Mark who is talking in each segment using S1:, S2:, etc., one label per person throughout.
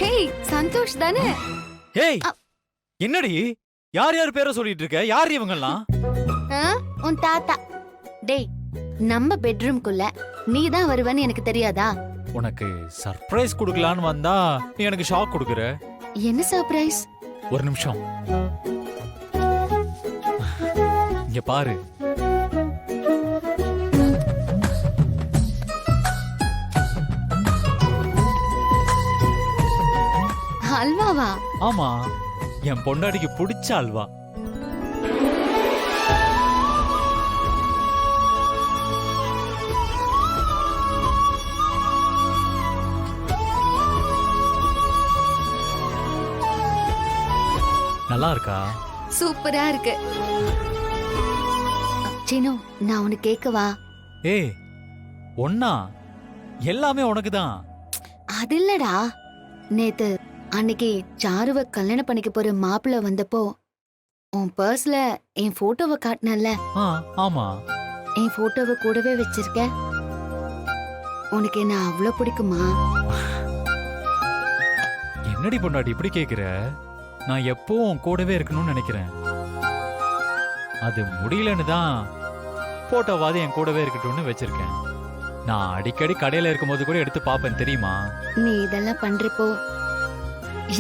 S1: Hey Santhosh தானே?
S2: ஏய் என்னடி யார் யார் பேரை சொல்லிட்டு இருக்க? யார் இவங்கெல்லாம்?
S1: உன் தாத்தா. டேய் நம்ம பெட்ரூம்குள்ள நீ தான் வருவன்னு எனக்கு தெரியாதா?
S2: உனக்கு சர்ப்ரைஸ் கொடுக்கலான்னு வந்தா நீ எனக்கு ஷாக் கொடுக்குற.
S1: என்ன சர்ப்ரைஸ்?
S2: ஒரு நிமிஷம் இங்க பாரு.
S1: அல்வாவா?
S2: ஆமா, என் பொண்டாட்டிக்கு பிடிச்ச அல்வா. நல்லா இருக்கா?
S1: சூப்பரா இருக்கு. சீனு, நான் உனக்கு கேட்கவா?
S2: ஏய் ஒன்னா எல்லாமே உனக்கு தான்.
S1: அது இல்லடா, நேத்து அன்னைக்கு சாருவ கல்யாணம் பண்ணிக்க போற மாப்பிள்ள வந்தப்போ உன் பர்ஸ்ல என் போட்டோவை காட்டினல்ல?
S2: ஆமா,
S1: என் போட்டோவை கூடவே வச்சிருக்க. உனக்கு என்ன அவ்வளவு பிடிக்குமா?
S2: என்னடி பொண்டாட்டி இப்படி கேக்குற? நான் எப்பவும் உன் கூடவே இருக்கணும்னு நினைக்கிறேன். அது முடியலன்னு தான் போட்டோவாது என் கூடவே இருக்கட்டும்னு வச்சிருக்கேன். நான் அடிக்கடி கடையில இருக்கும்போது கூட எடுத்து பாப்பேன், தெரியுமா?
S1: நீ இதெல்லாம் பண்றப்போ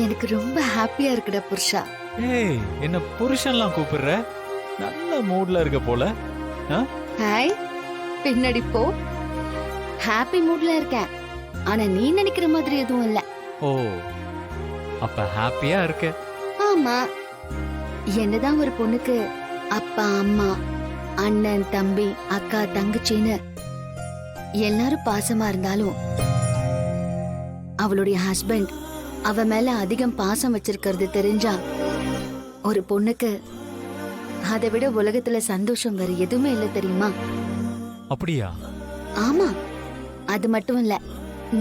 S1: எனக்கு ரொம்ப ஹாப்பியா இருக்குடா புருஷா.
S2: ஏய் என்ன புருஷன்லாம் கூப்பிடுற? நல்ல மூட்ல இருக்க போல.
S1: ஹாய், பின்னாடி போ. ஹாப்பி மூட்ல இருக்கேன், ஆனா நீ நினைக்கிற மாதிரி எதுவும் இல்ல.
S2: ஓ, அப்ப ஹாப்பியா இருக்க?
S1: ஆமா. என்னதான் ஒரு பொண்ணுக்கு அப்பா அம்மா அண்ணன் தம்பி அக்கா தங்கச்சின்னு எல்லாரும் பாசமா இருந்தாலும் அவளுடைய ஹஸ்பண்ட் அவ மேல அதிகம் பாசம் வச்சிருக்கிறது தெரிஞ்சா ஒரு பொண்ணுக்கு அதை விட உலகத்துல சந்தோஷம் வேற எதுவுமே இல்ல, தெரியுமா?
S2: அப்படியா?
S1: ஆமா. அது மட்டும் இல்ல,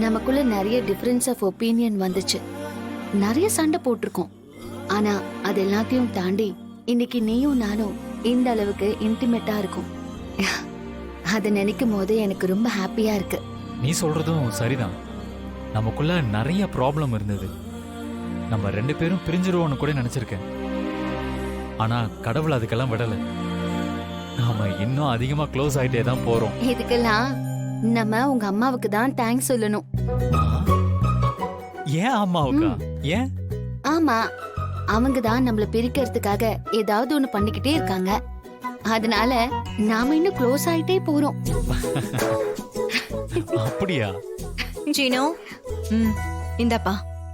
S1: நமக்குள்ள நிறைய டிஃபரன்ஸ் ஆஃப் ஒப்பீனியன் வந்துச்சு, நிறைய சண்டை போட்டிருக்கோம். ஆனா அது எல்லாத்தையும் தாண்டி இன்னைக்கு நீயும் நானும் இந்த அளவுக்கு இன்டிமேட்டா இருக்கும். அதை நினைக்கும் போது எனக்கு ரொம்ப ஹாப்பியா இருக்கு.
S2: நீ சொல்றதும் சரிதான். நமக்குள்ள நிறைய ப்ராப்ளம் இருந்தது. நம்ம 2 பேரும் பிரிஞ்சிருவோம்னு கூட நினைச்சிருக்கேன். ஆனா கடவுள் அதுக்கெல்லாம் விடல. நாம இன்னும் அதிகமா க்ளோஸ் ஆயிட்டே தான் போறோம்.
S1: இதுக்கெல்லாம் நம்ம உங்க அம்மாவுக்கு தான் தேங்க்ஸ் சொல்லணும்.
S2: ஏன் அம்மாவுக்கா? ஏன்?
S1: ஆமா, அவங்க தான் நம்மள பிரிக்கிறதுக்காக ஏதாவது ஒண்ணு பண்ணிக்கிட்டே இருக்காங்க. அதனால நாம இன்னும் க்ளோஸ் ஆயிட்டே போறோம்.
S2: அப்படியா?
S3: சீனு, இந்தப்பா